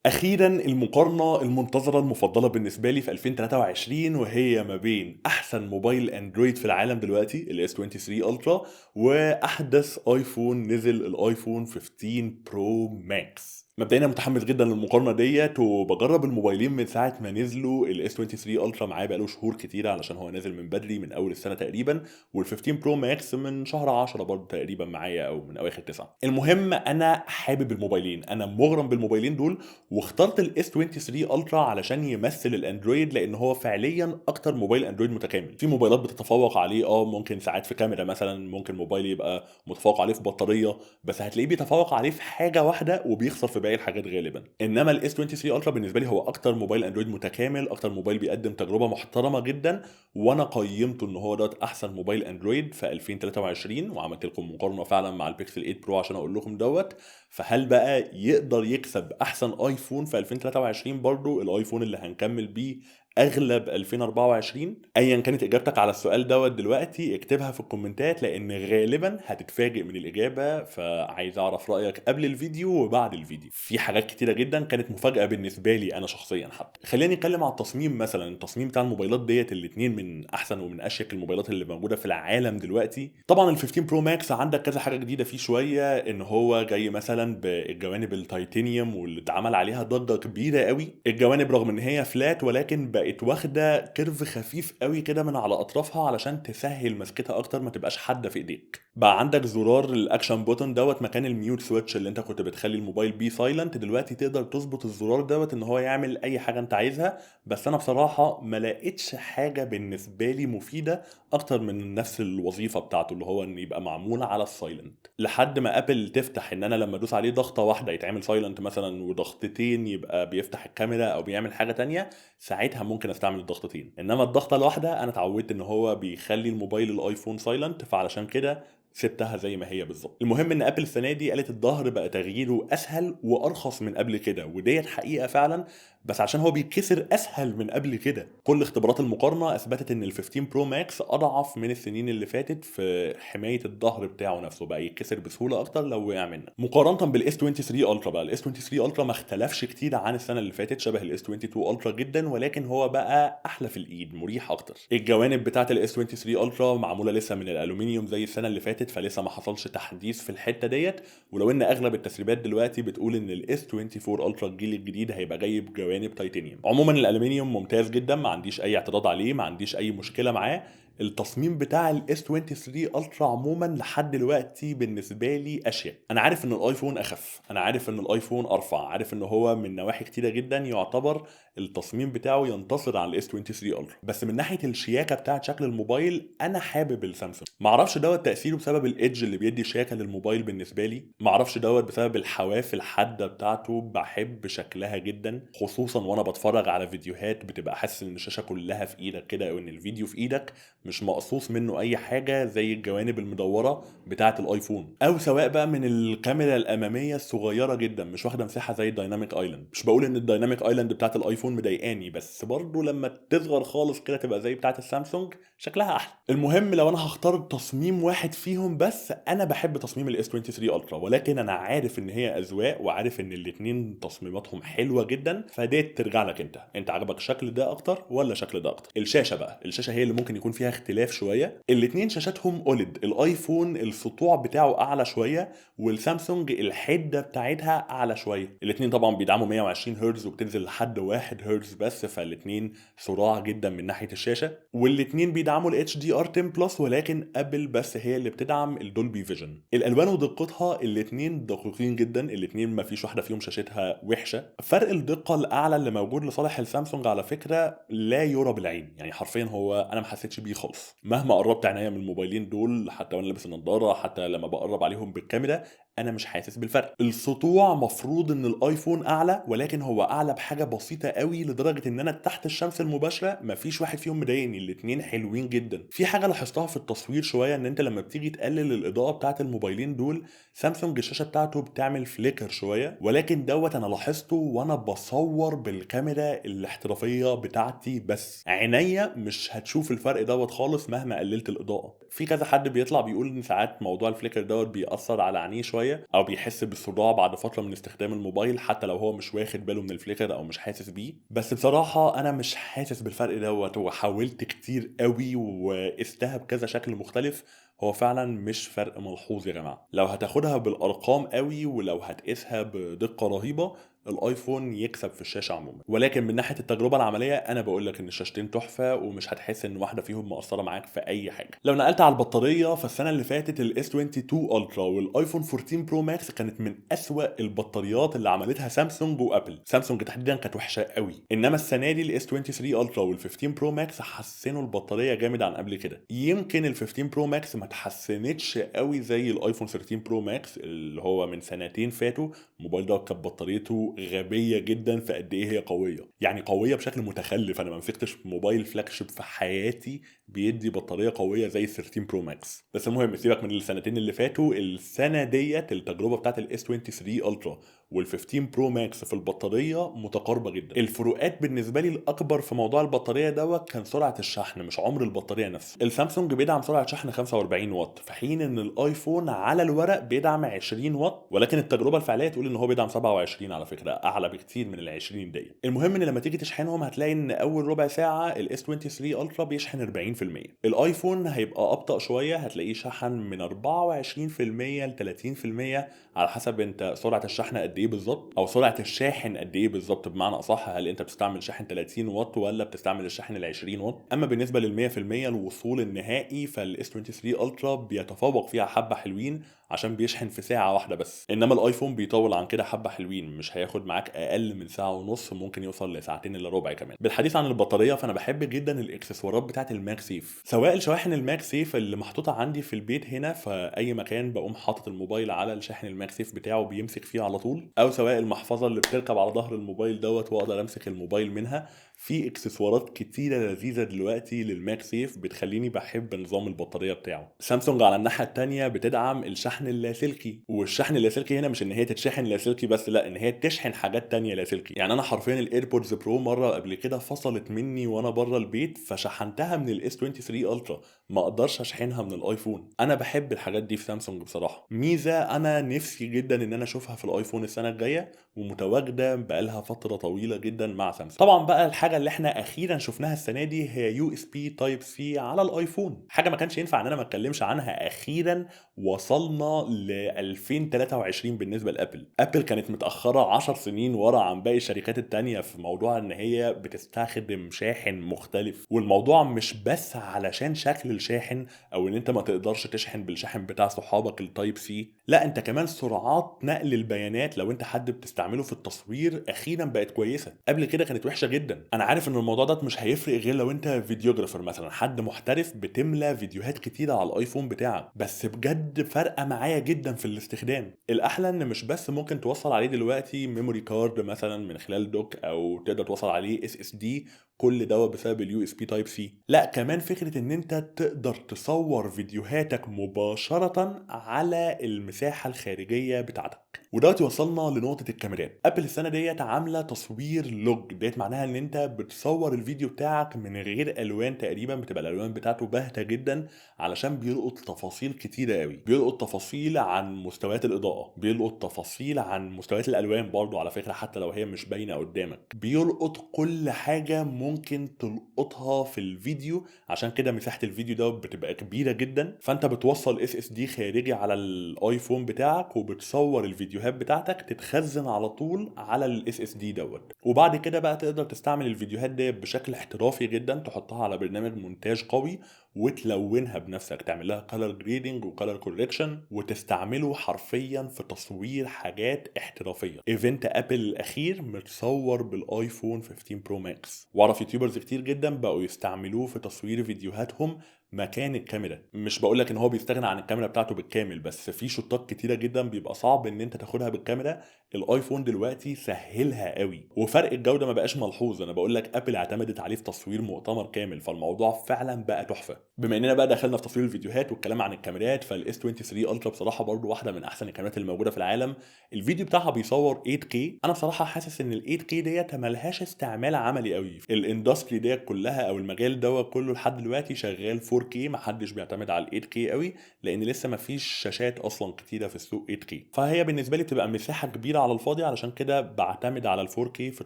أخيرا المقارنة المنتظرة المفضلة بالنسبة لي في 2023 وهي ما بين أحسن موبايل أندرويد في العالم دلوقتي ال S23 Ultra وأحدث آيفون نزل الآيفون 15 برو ماكس. مبدئيا أنا متحمس جدا للمقارنة ديت وبجرب الموبايلين من ساعة ما نزلوا ال S23 Ultra معايا بقاله شهور كتيرة علشان هو نازل من بدري من أول السنة تقريبا، وال 15 برو ماكس من شهر 10 برضه تقريبا معايا أو من أواخر 9. المهم أنا حابب الموبايلين، أنا مغرم بالموبايلين دول واخترت الاس 23 الترا علشان يمثل الاندرويد لان هو فعليا اكتر موبايل اندرويد متكامل. في موبايلات بتتفوق عليه ممكن ساعات في كاميرا مثلا، ممكن موبايل يبقى متفوق عليه في بطاريه، بس هتلاقيه بيتفوق عليه في حاجه واحده وبيخسر في باقي الحاجات غالبا. انما الاس 23 الترا بالنسبه لي هو اكتر موبايل اندرويد متكامل، اكتر موبايل بيقدم تجربه محترمه جدا، وانا قيمته ان هو ده احسن موبايل اندرويد في 2023 وعملت لكم مقارنه فعلا مع البيكسل 8 برو عشان اقول لكم دوت. فهل بقى يقدر يكسب احسن ايفون في 2023 برضو الايفون اللي هنكمل بيه اغلب 2024؟ ايا كانت اجابتك على السؤال دوت دلوقتي اكتبها في الكومنتات لان غالبا هتتفاجئ من الاجابه، فعايز اعرف رايك قبل الفيديو وبعد الفيديو. في حاجات كتيره جدا كانت مفاجاه بالنسبه لي انا شخصيا. حتى خلينا نتكلم على التصميم مثلا. التصميم بتاع الموبايلات ديت الاتنين من احسن ومن اشيك الموبايلات اللي موجوده في العالم دلوقتي. طبعا ال 15 برو ماكس عندك كذا حاجه جديده فيه شويه، ان هو جاي مثلا بالجوانب التيتانيوم واللي اتعمل عليها ضجه كبيره قوي. الجوانب رغم ان هي فلات ولكن بقت واخده كيرف خفيف قوي كده من على اطرافها علشان تسهل مسكتها اكتر، ما تبقاش حاده في ايديك. بقى عندك زرار الاكشن بوتون دوت مكان الميوت سويتش اللي انت كنت بتخلي الموبايل بيه سايلنت، دلوقتي تقدر تظبط الزرار دوت ان هو يعمل اي حاجه انت عايزها. بس انا بصراحه ما لقيتش حاجه بالنسبه لي مفيده اكتر من نفس الوظيفه بتاعته اللي هو ان يبقى معمول على السايلنت، لحد ما ابل تفتح ان انا لما ادوس عليه ضغطه واحده يتعمل سايلنت مثلا وضغطتين يبقى بيفتح الكاميرا او بيعمل حاجه تانية، ساعتها ممكن استعمل الضغطتين. انما الضغطه الواحده انا اتعودت ان هو بيخلي الموبايل الايفون سايلنت، فعلشان كده سبتها زي ما هي بالظبط. المهم ان ابل السنه دي قالت الظهر بقى تغييره اسهل وارخص من قبل كده، وديت حقيقه فعلا، بس عشان هو بيتكسر اسهل من قبل كده. كل اختبارات المقارنه اثبتت ان ال 15 برو ماكس اضعف من السنين اللي فاتت في حمايه الظهر بتاعه نفسه، بقى يتكسر بسهوله اكتر لو وقع منك مقارنه بالاس 23 الترا. بقى الاس 23 الترا ما اختلفش كتير عن السنه اللي فاتت، شبه الاس 22 الترا جدا، ولكن هو بقى احلى في الايد، مريح اكتر. الجوانب بتاعه الاس 23 الترا معموله لسه من الالومنيوم زي السنه اللي فاتت، فلسه ما حصلش تحديث في الحته ديت. ولو ان اغلب التسريبات دلوقتي بتقول ان الاس 24 الترا الجيل الجديد هيبقى جاي بجوانب تيتانيوم. عموما الالومنيوم ممتاز جدا، ما عنديش اي اعتراض عليه، ما عنديش اي مشكله معاه. التصميم بتاع الاس 23 الترا عموما لحد دلوقتي بالنسبه لي اشيك. انا عارف ان الايفون اخف، انا عارف ان الايفون ارفع، عارف ان هو من نواحي كتيره جدا يعتبر التصميم بتاعه ينتصر على الاس 23 الترا، بس من ناحيه الشياكه بتاعه شكل الموبايل انا حابب السامسونج. معرفش دوت تاثيره بسبب الايدج اللي بيدي شياكه للموبايل بالنسبه لي، معرفش دوت بسبب الحواف الحاده بتاعته، بحب شكلها جدا خصوصا وانا بتفرج على فيديوهات بتبقى حاسس ان الشاشه كلها في ايدك كده او ان الفيديو في ايدك، مش مقصوص منه اي حاجه زي الجوانب المدوره بتاعه الايفون، او سواء بقى من الكاميرا الاماميه الصغيره جدا مش واخده مساحه زي الدايناميك ايلاند. مش بقول ان الدايناميك ايلاند بتاعه الايفون مضايقاني، بس برضه لما تصغر خالص كده تبقى زي بتاعه السامسونج شكلها احلى. المهم لو انا هختار تصميم واحد فيهم بس، انا بحب تصميم الاس 23 الترا، ولكن انا عارف ان هي اذواق وعارف ان الاتنين تصميماتهم حلوه جدا، فديت ترجع لك انت عجبك شكل ده اكتر ولا شكل ده اكتر. الشاشه بقى، الشاشه هي اللي ممكن يكون فيها اختلاف شويه. الاتنين شاشاتهم اوليد، الايفون السطوع بتاعه اعلى شويه والسامسونج الحده بتاعتها اعلى شويه. الاتنين طبعا بيدعموا 120 هرتز وبتنزل لحد 1 هرتز بس، فالاتنين صراع جدا من ناحيه الشاشه، والاتنين بيدعموا الاتش دي ار 10 بلس، ولكن ابل بس هي اللي بتدعم الدولبي فيجن. الالوان ودقتها الاتنين دقيقين جدا، الاتنين ما فيش واحده فيهم شاشتها وحشه. فرق الدقه الاعلى اللي موجود لصالح السامسونج على فكره لا يرى بالعين، يعني حرفيا هو انا ما حسيتش بيه خالص مهما قربت عينيا من الموبايلين دول، حتى وانا لابس النضاره، حتى لما بقرب عليهم بالكاميرا انا مش حاسس بالفرق. السطوع مفروض ان الايفون اعلى، ولكن هو اعلى بحاجه بسيطه قوي لدرجه ان انا تحت الشمس المباشره مفيش واحد فيهم مضايقني، الاتنين حلوين جدا. في حاجه لاحظتها في التصوير شويه، ان انت لما بتيجي تقلل الاضاءه بتاعه الموبايلين دول سامسونج الشاشه بتاعته بتعمل فليكر شويه، ولكن دوت انا لاحظته وانا بصور بالكاميرا الاحترافيه بتاعتي، بس عينيا مش هتشوف الفرق دوت خالص مهما قللت الاضاءه. في كذا حد بيطلع بيقول ان ساعات موضوع الفليكر دوت بيأثر على عينيه شويه، شويه او بيحس بالصداع بعد فتره من استخدام الموبايل حتى لو هو مش واخد باله من الفليكر او مش حاسس بيه. بس بصراحه انا مش حاسس بالفرق دوت، وحاولت كتير قوي وقستها بكذا شكل مختلف. هو فعلا مش فرق ملحوظ يا جماعه. لو هتاخدها بالارقام قوي ولو هتقيسها بدقه رهيبه، الايفون يكسب في الشاشه عموما. ولكن من ناحيه التجربه العمليه انا بقول لك ان الشاشتين تحفه، ومش هتحس ان واحده فيهم مؤثره معاك في اي حاجه. لو نقلت على البطاريه، فالسنه اللي فاتت الاس 22 الترا والايفون 14 برو ماكس كانت من اسوأ البطاريات اللي عملتها سامسونج وابل. سامسونج تحديدا كانت وحشه قوي، انما السنه دي الاس 23 الترا وال 15 برو ماكس حسنوا البطاريه جامد عن قبل كده. يمكن ال 15 برو ماكس ما اتحسنتش قوي زي الايفون 13 برو ماكس اللي هو من سنتين فاتوا. الموبايل ده كانت بطاريته غبيه جدا في قد ايه هي قويه، يعني قويه بشكل متخلف. انا ما مسكتش موبايل فلاج شيب في حياتي بيدي بطاريه قويه زي ال 13 برو ماكس. بس المهم سيبك من السنتين اللي فاتوا، السنه ديت التجربه بتاعت الاس 23 الترا وال 15 برو ماكس في البطاريه متقاربه جدا. الفروقات بالنسبه لي الاكبر في موضوع البطاريه دوت كان سرعه الشحن مش عمر البطاريه نفسه. السامسونج بيدعم سرعه شحن 45 واط، في حين ان الايفون على الورق بيدعم 20 واط، ولكن التجربه الفعليه تقول ان هو بيدعم 27 على فكره، اعلى بكتير من ال 20 دي. المهم ان لما تيجي تشحنهم هتلاقي ان اول ربع ساعه الاس 23 الترا بيشحن 40%. الايفون هيبقى ابطا شويه، هتلاقيه شحن من 24% ل 30% على حسب انت سرعه الشحن قد ايه بالظبط، او سرعه الشاحن قد ايه بالظبط بمعنى اصح، هل انت بتستعمل شاحن 30 واط ولا بتستعمل الشاحن ال 20 واط. اما بالنسبه لل 100% الوصول النهائي، فالاس 23 الترا بيتفوق فيها حبه حلوين عشان بيشحن في ساعه واحده بس، انما الايفون بيطول عن كده حبه حلوين، مش هياخد معاك اقل من ساعه ونص، ممكن يوصل لساعتين الا ربع كمان. بالحديث عن البطاريه، فانا بحب جدا الاكسسوارات بتاعه الماك سيف، سواء الشواحن الماك سيف اللي محطوطه عندي في البيت هنا، فاي مكان بقوم حاطط الموبايل على الشاحن الماك سيف بتاعه بيمسك فيه على طول، او سواء المحفظه اللي بتركب على ظهر الموبايل دوت واقدر امسك الموبايل منها. في اكسسوارات كتيره لذيذه دلوقتي للماك سيف بتخليني بحب نظام البطاريه بتاعه. سامسونج على الناحيه التانية بتدعم الشحن اللاسلكي، والشحن اللاسلكي هنا مش ان هي تتشحن لاسلكي بس، لا، ان هي تشحن حاجات تانية لاسلكي. يعني انا حرفيا الايربودز برو مره قبل كده فصلت مني وانا بره البيت، فشحنتها من الاس 23 الترا، ما اقدرش اشحنها من الايفون. انا بحب الحاجات دي في سامسونج بصراحه، ميزه انا نفسي جدا ان انا اشوفها في الايفون السنه الجايه، ومتواجده بقالها فتره طويله جدا مع سامسونج. طبعا بقى الحاجه اللي احنا اخيرا شفناها السنه دي هي يو اس بي تايب سي على الايفون، حاجه ما كانش ينفع ان انا ما اتكلمش عنها. اخيرا وصلنا ل 2023 بالنسبه لابل. ابل كانت متاخره 10 سنين ورا عن باقي الشركات التانية في موضوع ان هي بتستخدم شاحن مختلف، والموضوع مش بس علشان شكل الشاحن او ان انت ما تقدرش تشحن بالشاحن بتاع صحابك التايب سي، لا، انت كمان سرعات نقل البيانات لو انت حد بتستعمله في التصوير اخيرا بقت كويسه. قبل كده كانت وحشه جدا. انا عارف ان الموضوع ده مش هيفرق غير لو انت فيديوجرافر مثلا، حد محترف بتملى فيديوهات كتيره على الايفون بتاعك، بس بجد فارقه معايا جدا في الاستخدام. الاحلى ان مش بس ممكن توصل عليه دلوقتي ميموري كارد مثلا من خلال دوك، او تقدر توصل عليه اس اس دي، كل ده بسبب اليو اس بي تايب سي، لا، كمان فكره ان انت تقدر تصور فيديوهاتك مباشره على المساحه الخارجيه بتاعتك. ودلوقتي وصلنا لنقطه الكاميرات. ابل السنه ديت عامله تصوير لوج، ديت معناها ان انت بتصور الفيديو بتاعك من غير الوان تقريبا، بتبقى الالوان بتاعته باهته جدا علشان بيلقط تفاصيل كتيره قوي، بيلقط تفاصيل عن مستويات الاضاءه، بيلقط تفاصيل عن مستويات الالوان برضو على فكره حتى لو هي مش باينه قدامك، بيلقط كل حاجه ممكن تلقطها في الفيديو. عشان كده مساحه الفيديو ده بتبقى كبيره جدا، فانت بتوصل اس اس دي خارجي على الايفون بتاعك وبتصور الفيديوهات بتاعتك تتخزن على طول على الاس اس دي دوت. وبعد كده بقى تقدر تستعمل الفيديوهات دي بشكل احترافي جدا، تحطها على برنامج مونتاج قوي وتلونها بنفسك، تعمل لها كلر جريدنج وكلر كوركشن، وتستعمله حرفيا في تصوير حاجات احترافيه. ايفنت ابل الاخير متصور بالايفون 15 برو ماكس، واعرف يوتيوبرز كتير جدا بقوا يستعملوه في تصوير فيديوهاتهم مكان الكاميرا. مش بقولك ان هو بيستغنى عن الكاميرا بتاعته بالكامل، بس في شوتات كتيره جدا بيبقى صعب ان انت تاخدها بالكاميرا الايفون دلوقتي سهلها قوي، وفرق الجوده ما بقاش ملحوظ. انا بقول لك ابل اعتمدت عليه في تصوير مؤتمر كامل، فالموضوع فعلا بقى تحفه. بما اننا بقى دخلنا في تصوير الفيديوهات والكلام عن الكاميرات، فالاس 23 الترا بصراحه برضو واحده من احسن الكاميرات اللي موجوده في العالم. الفيديو بتاعها بيصور 8K. انا بصراحه حاسس ان ال 8K ديت ملهاش استعمال عملي قوي. الاندستري ديت كلها او المجال دوت كله لحد دلوقتي شغال 4K، محدش بيعتمد على ال 8K قوي، لان لسه مفيش شاشات اصلا كتيره في السوق 8K. فهي بالنسبه لي بتبقى مساحه كبيره على الفاضي، علشان كده بعتمد على ال 4K في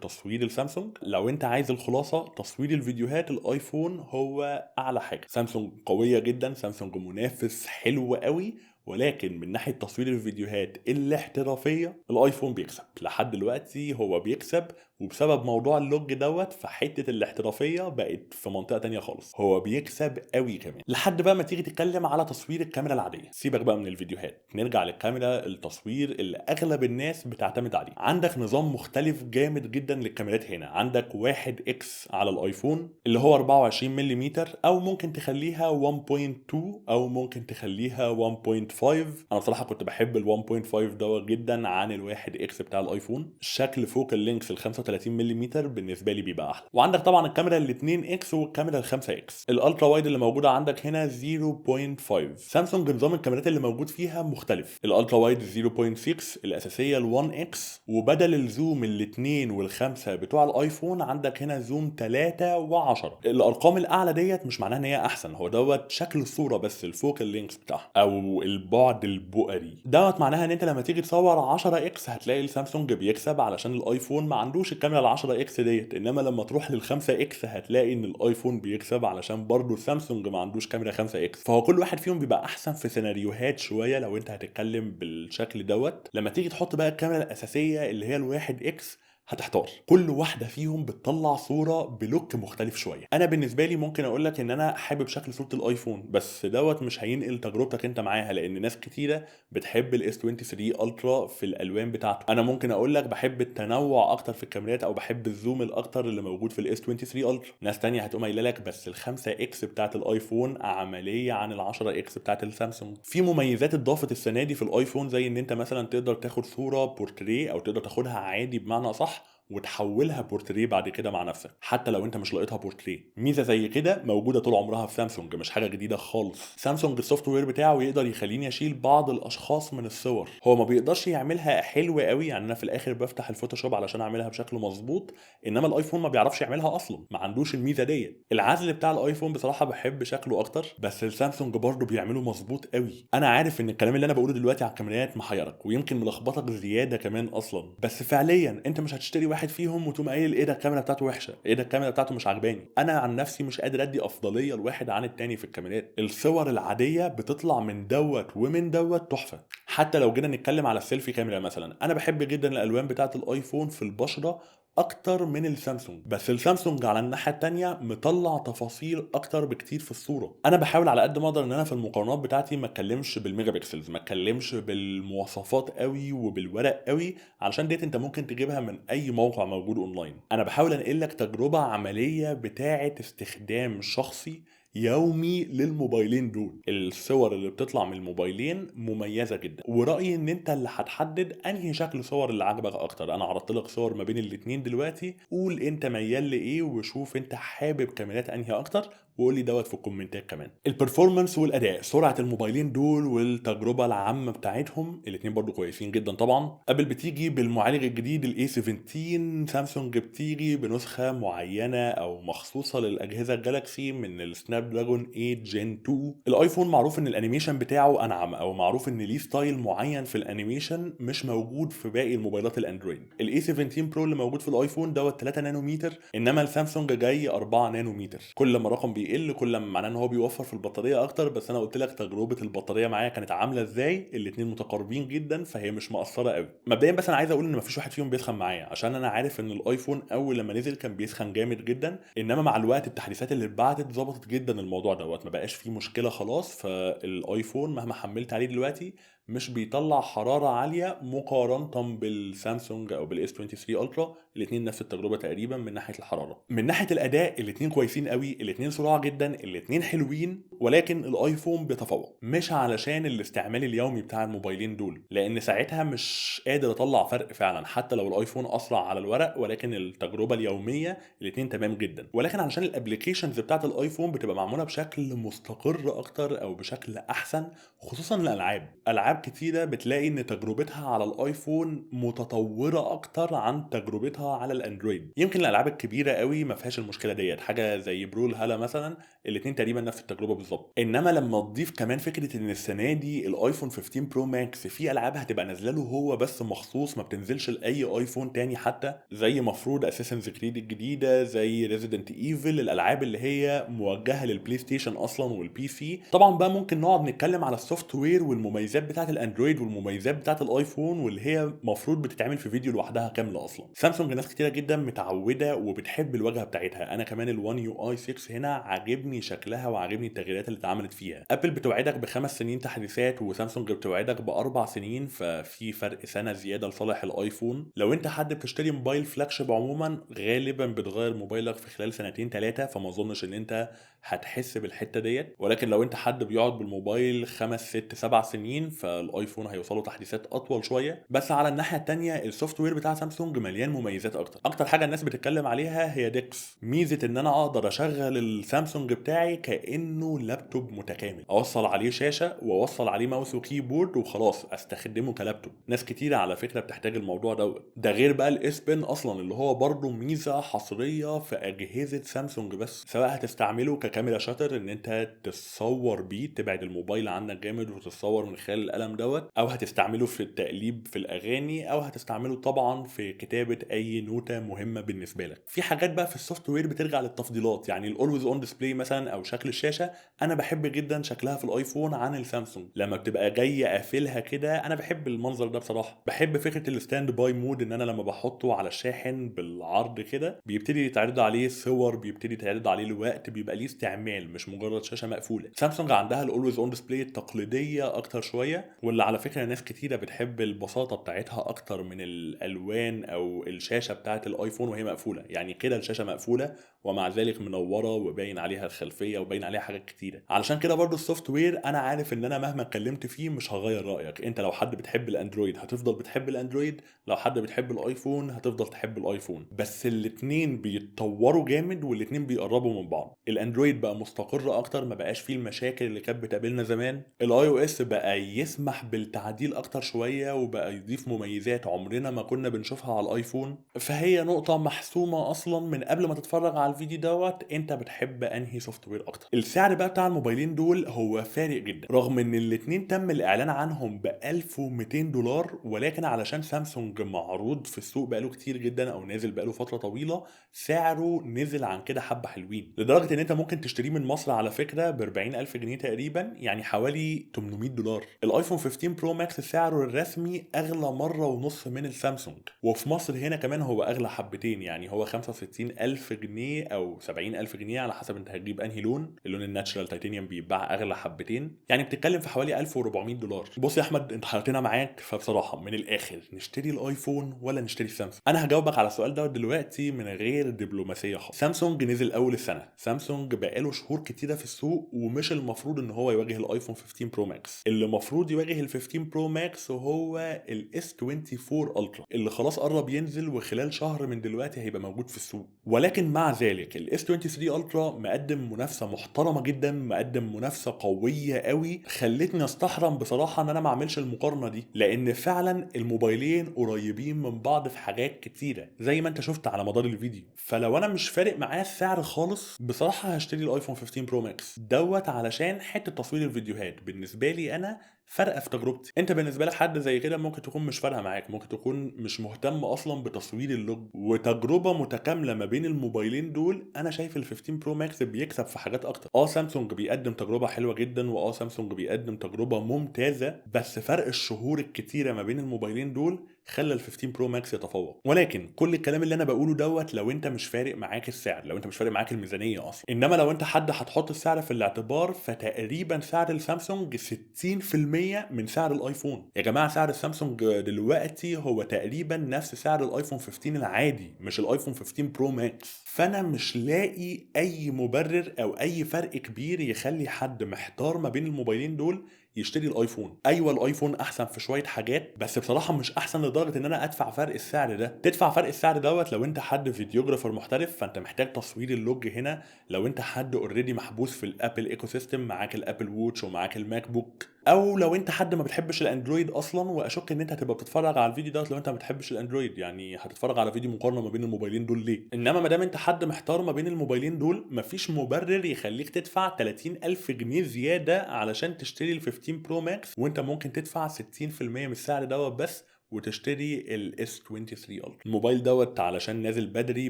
تصوير السامسونج. لو انت عايز الخلاصه، تصوير الفيديوهات الايفون هو اعلى حاجه. سامسونج قويه جدا، سامسونج منافس حلو قوي، ولكن من ناحيه تصوير الفيديوهات الاحترافيه الايفون بيكسب لحد دلوقتي. هو بيكسب، وبسبب موضوع اللوج دوت فحته الاحترافيه بقت في منطقه تانية خالص. هو بيكسب قوي كمان. لحد بقى ما تيجي تتكلم على تصوير الكاميرا العاديه، سيبك بقى من الفيديوهات، نرجع للكاميرا التصوير اللي اغلب الناس بتعتمد عليه. عندك نظام مختلف جامد جدا للكاميرات هنا. عندك 1 اكس على الايفون اللي هو 24 ملم، او ممكن تخليها 1.2 او ممكن تخليها 1.5. انا بصراحه كنت بحب ال 1.5 دوت جدا عن ال 1 اكس بتاع الايفون. الشكل فوق اللينكس ال 35 ملم بالنسبه لي بيبقى احلى. وعندك طبعا الكاميرا ال 2 اكس والكاميرا ال 5 اكس. الالترا وايد اللي موجوده عندك هنا 0.5. سامسونج نظام الكاميرات اللي موجود فيها مختلف. الالترا وايد 0.6، الاساسيه ال 1 اكس، وبدل الزوم الاثنين والخمسه بتوع الايفون عندك هنا زوم 3 و10. الارقام الاعلى ديت مش معناها ان هي احسن، هو دوت شكل الصوره بس الفوكال لينكس بتاعها او البعد البؤري دوت. معناها ان انت لما تيجي تصور 10 اكس هتلاقي السامسونج بيكسب علشان الايفون ما عندوش الكاميرا ال 10 اكس ديت. انما لما تروح لل 5 اكس هتلاقي ان الايفون بيكسب علشان برضه السامسونج ما عندوش كاميرا 5 اكس. فهو كل واحد فيهم بيبقى احسن في سيناريوهات شويه لو انت هتتكلم بالشكل دوت. لما تيجي تحط بقى الكاميرا الاساسيه اللي هي الواحد اكس هتحتار. كل واحده فيهم بتطلع صوره بلوك مختلف شويه. انا بالنسبه لي ممكن اقول لك ان انا حابب شكل صوره الايفون، بس دوت مش هينقل تجربتك انت معاها، لان ناس كتيره بتحب الاس 23 الترا في الالوان بتاعته. انا ممكن اقول لك بحب التنوع اكتر في الكاميرات، او بحب الزوم الاكتر اللي موجود في الاس 23 الترا. ناس تانية هتقوم قايله لك بس ال 5 اكس بتاعت الايفون عمليه عن ال 10 اكس بتاعت السامسونج. في مميزات اتضافت السنه دي في الايفون، زي ان انت مثلا تقدر تاخد صوره بورتريه او تقدر تاخدها عادي بمعنى صح وتحولها بورتريه بعد كده مع نفسك، حتى لو انت مش لقيتها بورتريه. ميزه زي كده موجوده طول عمرها في سامسونج، مش حاجه جديده خالص. سامسونج السوفت وير بتاعه يقدر يخليني اشيل بعض الاشخاص من الصور. هو ما بيقدرش يعملها حلوه قوي، يعني انا في الاخر بفتح الفوتوشوب علشان اعملها بشكل مظبوط، انما الايفون ما بيعرفش يعملها اصلا، ما عندوش الميزه دي. العزل بتاع الايفون بصراحه بحب شكله اكتر، بس السامسونج برضه بيعمله مظبوط قوي. انا عارف ان الكلام اللي انا بقوله دلوقتي على الكاميرات محيرك ويمكن ملخبطك زياده كمان اصلا، بس فعليا انت مش هتشتري واحد فيهم وتقوم قايل ايه ده الكاميرا بتاعته وحشه، ايه ده الكاميرا بتاعته مش عجباني. انا عن نفسي مش قادر ادي افضليه لواحد عن التاني في الكاميرات. الصور العاديه بتطلع من دوت ومن دوت تحفه. حتى لو جينا نتكلم على السيلفي كاميرا مثلا، انا بحب جدا الالوان بتاعه الايفون في البشره اكتر من السامسونج، بس السامسونج على الناحيه التانية مطلع تفاصيل اكتر بكتير في الصوره. انا بحاول على قد ما اقدر ان انا في المقارنات بتاعتي ما اتكلمش بالميجا بيكسلز، ما اتكلمش بالمواصفات قوي وبالورق قوي، علشان ديت انت ممكن تجيبها من اي موقع موجود اونلاين. انا بحاول انقل لك تجربه عمليه بتاعه استخدام شخصي يومي للموبايلين دول. الصور اللي بتطلع من الموبايلين مميزه جدا، ورأيي ان انت اللي هتحدد انهي شكل صور اللي عجبك اكتر. انا عرضت لك صور ما بين الاتنين دلوقتي، قول انت ميال لايه وشوف انت حابب كاميرات انهي اكتر، وقول لي دوت في الكومنتات كمان. البرفورمانس والاداء، سرعه الموبايلين دول والتجربه العامه بتاعتهم، الاتنين برضو كويسين جدا. طبعا ابل بتيجي بالمعالج الجديد الاي 17، سامسونج بتيجي بنسخه معينه او مخصوصه للاجهزه الجالاكسي من السناب دراجون 8 جين 2. الايفون معروف ان الانيميشن بتاعه انعم، او معروف ان ليه ستايل معين في الانيميشن مش موجود في باقي الموبايلات الاندرويد. الاي 17 برو اللي موجود في الايفون دوت 3 نانومتر، انما السامسونج جاي 4 نانومتر. كل ما رقم بيقل كل ما معناه ان هو بيوفر في البطاريه اكتر، بس انا قلت لك تجربه البطاريه معايا كانت عامله ازاي. الاتنين متقاربين جدا، فهي مش مقصره قوي مبدئيا. بس انا عايز اقول ان مفيش واحد فيهم بيسخن معايا، عشان انا عارف ان الايفون اول لما نزل كان بيسخن جامد جدا، انما مع الوقت التحديثات اللي اتبعتت ظبطت جدا الموضوع دوت، ما بقاش فيه مشكله خلاص. فالايفون مهما حملت عليه دلوقتي مش بيطلع حراره عاليه مقارنه بالسامسونج او بالاس 23 الترا. الاثنين نفس التجربه تقريبا من ناحيه الحراره. من ناحيه الاداء الاثنين كويسين قوي، الاثنين صراع جدا، الاثنين حلوين، ولكن الايفون بيتفوق. مش علشان الاستعمال اليومي بتاع الموبايلين دول، لان ساعتها مش قادر اطلع فرق فعلا حتى لو الايفون اسرع على الورق، ولكن التجربه اليوميه الاثنين تمام جدا. ولكن علشان الابلكيشنز بتاعت الايفون بتبقى معموله بشكل مستقر اكتر او بشكل احسن، خصوصا الالعاب كتيره بتلاقي ان تجربتها على الايفون متطوره اكتر عن تجربتها على الاندرويد. يمكن الالعاب الكبيره قوي ما فيهاش المشكله ديت، حاجه زي برول هالا مثلا، الاثنين تقريبا نفس التجربه بالظبط. انما لما تضيف كمان فكره ان السنه دي الايفون 15 برو ماكس في العاب هتبقى نازله له هو بس مخصوص، ما بتنزلش لاي ايفون تاني، حتى زي مفروض اساسنز كريد الجديده، زي ريزيدنت ايفل، الالعاب اللي هي موجهه للبلاي ستيشن اصلا والبي سي. طبعا بقى ممكن نقعد نتكلم على السوفت وير والمميزات بتاعه الاندرويد والمميزات بتاعه الايفون، واللي هي مفروض بتتعمل في فيديو لوحدها كامله اصلا. سامسونج ناس كتيره جدا متعوده وبتحب الواجهه بتاعتها. انا كمان ال1 يو اي 6 هنا عاجبني شكلها وعاجبني التغييرات اللي اتعملت فيها. ابل بتوعدك ب5 سنين تحديثات وسامسونج بتوعدك ب4 سنين، ففي فرق سنه زياده لصالح الايفون. لو انت حد بتشتري موبايل فلاج شيب عموما غالبا بتغير موبايلك في خلال سنتين ثلاثه، فما اظنش ان انت هتحس بالحته ديت. ولكن لو انت حد بيقعد بالموبايل 5 6 7 سنين فالايفون هيوصلوا تحديثات اطول شويه. بس على الناحيه الثانيه السوفت وير بتاع سامسونج مليان مميزات اكتر حاجه الناس بتتكلم عليها هي ديكس، ميزه ان انا اقدر اشغل السامسونج بتاعي كانه لابتوب متكامل، اوصل عليه شاشه واوصل عليه ماوس وكيبورد وخلاص استخدمه كلابتوب. ناس كتيره على فكره بتحتاج الموضوع ده غير بقى الاس بن اصلا اللي هو برضه ميزه حصريه في اجهزه سامسونج بس، سواء هتستعمله ككاميرا شاتر ان انت تتصور بيه، تبعد الموبايل عنك جامد وتتصور من خلال القلم او هتستعمله في التقليب في الاغاني، او هتستعمله طبعا في كتابه اي نوته مهمه بالنسبه لك. في حاجات بقى في السوفت وير بترجع للتفضيلات، يعني الاولويز اون ديسبلاي مثلا او شكل الشاشه، انا بحب جدا شكلها في الايفون عن السامسونج. لما بتبقى جايه قافلها كده انا بحب المنظر ده بصراحه. بحب فكره الستاند باي مود، ان انا لما بحطه على الشاحن بالعرض كده بيبتدي يتعرض عليه صور، بيبتدي يتعرض عليه الوقت، بيبقى ليه استعمال مش مجرد شاشه مقفوله. سامسونج عندها الاولويز اون ديسبلاي التقليديه اكتر شويه، واللي على فكره ناس كتيره بتحب البساطه بتاعتها اكتر من الالوان او الشاشه بتاعت الايفون وهي مقفوله. يعني كده الشاشه مقفوله ومع ذلك منوره وباين عليها الخلفيه وباين عليها حاجات كتيره. علشان كده برضو السوفت وير انا عارف ان انا مهما اتكلمت فيه مش هغير رايك. انت لو حد بتحب الاندرويد هتفضل بتحب الاندرويد، لو حد بتحب الايفون هتفضل تحب الايفون. بس الاتنين بيتطوروا جامد والاتنين بيقربوا من بعض. الاندرويد بقى مستقر اكتر، ما بقاش فيه المشاكل اللي كانت بتقابلنا زمان. الاي او اس بقى يسمح بالتعديل اكتر شويه وبقى يضيف مميزات عمرنا ما كنا بنشوفها على الايفون. فهي نقطه محسومه اصلا من قبل ما تتفرج على الفيديو انت بتحب انهي سوفت وير اكتر. السعر بقى بتاع الموبايلين دول هو فارق جدا، رغم ان الاتنين تم الاعلان عنهم ب 1200 دولار، ولكن علشان سامسونج معروض في السوق بقاله كتير جدا او نازل بقاله فتره طويله، سعره نزل عن كده حبه حلوين، لدرجه ان انت ممكن تشتريه من مصر على فكره ب 40000 جنيه تقريبا، يعني حوالي 800 دولار. الايفون 15 برو ماكس سعره الرسمي اغلى مره ونص من السامسونج، وفي مصر هنا كمان هو اغلى حبتين، يعني هو 65000 جنيه او 70000 جنيه على حسب انت هتجيب انهي لون. اللون الناتشرال تيتانيوم بيتباع اغلى حبتين، يعني بتتكلم في حوالي 1400 دولار. بص يا احمد انت حيرتنا معاك، فبصراحه من الاخر نشتري الايفون ولا نشتري السامسونج؟ انا هجاوبك على السؤال ده دلوقتي من غير دبلوماسيه خالص. سامسونج نزل اول السنه، سامسونج بقاله شهور كتيره في السوق، ومش المفروض ان هو يواجه الايفون 15 برو ماكس. اللي المفروض يواجه ال 15 برو ماكس هو الاس 24 الترا اللي خلاص قرب ينزل وخلال شهر من دلوقتي هيبقى موجود في السوق. ولكن مع ذلك الاس 23 الترا مقدم منافسه محترمه جدا، مقدم منافسه قويه قوي، خلتني استحرم بصراحه ان انا ما اعملش المقارنه دي، لان فعلا الموبايلين قريبين من بعض في حاجات كتيره زي ما انت شفت على مدار الفيديو. فلو انا مش فارق معايا السعر خالص بصراحه هشتري الايفون 15 برو ماكس علشان حته تصوير الفيديوهات بالنسبه لي انا فرقه في تجربتي. انت بالنسبه لك حد زي كده ممكن تكون مش فارقه معاك، ممكن تكون مش مهتم اصلا بتصوير اللوج. وتجربه متكامله ما بين الموبايلين دول، انا شايف ال 15 برو ماكس بيكسب في حاجات اكتر. سامسونج بيقدم تجربه حلوه جدا، سامسونج بيقدم تجربه ممتازه، بس فرق الشهور الكتيره ما بين الموبايلين دول خلى ال 15 برو ماكس يتفوق. ولكن كل الكلام اللي انا بقوله لو انت مش فارق معاك السعر، لو انت مش فارق معاك الميزانيه اصلا. انما لو انت حد هتحط السعر في الاعتبار فتقريبا سعر السامسونج 60% 700 من سعر الايفون. يا جماعه سعر السامسونج دلوقتي هو تقريبا نفس سعر الايفون 15 العادي، مش الايفون 15 برو ماكس. فانا مش لاقي اي مبرر او اي فرق كبير يخلي حد محتار ما بين الموبايلين دول يشتري الايفون. ايوه الايفون احسن في شويه حاجات، بس بصراحه مش احسن لدرجه ان انا ادفع فرق السعر ده. تدفع فرق السعر دوت لو انت حد فيديوجرافر محترف فانت محتاج تصوير اللوج هنا. لو انت حد اوريدي محبوس في الابل ايكو سيستم، معاك الابل ووتش ومعاك الماك بوك، او لو انت حد ما بتحبش الاندرويد اصلا. واشك ان انت هتبقى بتتفرج على الفيديو دوت لو انت ما بتحبش الاندرويد، يعني هتتفرج على فيديو مقارنه ما بين الموبايلين دول ليه؟ انما ما دام انت حد محتار ما بين الموبايلين دول، مفيش مبرر يخليك تدفع 30,000 جنيه زياده علشان تشتري ال 15 برو ماكس، وانت ممكن تدفع 60% من السعر دوت بس وتشتري الاس 23 الترا. الموبايل دوت علشان نازل بدري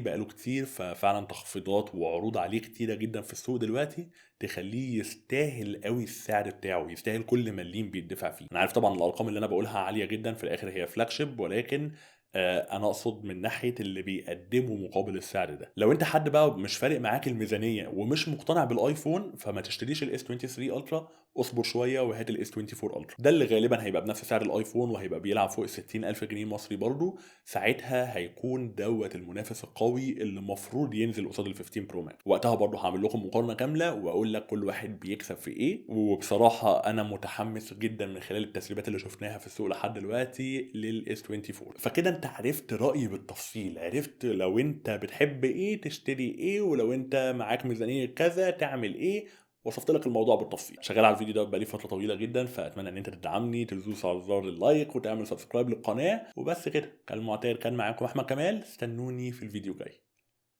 بقاله كتير، ففعلا تخفيضات وعروض عليه كتيره جدا في السوق دلوقتي تخليه يستاهل قوي السعر بتاعه، يستاهل كل مليم بيدفع فيه. انا عارف طبعا الارقام اللي انا بقولها عاليه جدا، في الاخر هي فلاج شيب، ولكن انا اقصد من ناحيه اللي بيقدمه مقابل السعر ده. لو انت حد بقى مش فارق معاك الميزانيه ومش مقتنع بالايفون، فما تشتريش الاس 23 الترا، اصبر شويه وهات الاس 24 الترا. ده اللي غالبا هيبقى بنفس سعر الايفون وهيبقى بيلعب فوق ال 60,000 جنيه مصري برضه. ساعتها هيكون دوت المنافس القوي اللي المفروض ينزل قصاد ال 15 برو ماكس. وقتها برضه هعمل لكم مقارنه كامله واقول لك كل واحد بيكسب في ايه. وبصراحه انا متحمس جدا من خلال التسريبات اللي شفناها في السوق لحد دلوقتي للاس 24. فكده انت عرفت رايي بالتفصيل، عرفت لو انت بتحب ايه تشتري ايه، ولو انت معاك ميزانيه كذا تعمل ايه. وصفت لك الموضوع بالتفصيل. شغال على الفيديو ده بقالي فتره طويله جدا، فاتمنى ان انت تدعمني، تدوس على زر اللايك وتعمل سبسكرايب للقناه. وبس كده، كان المعتاد كان معاكم احمد كمال، استنوني في الفيديو الجاي.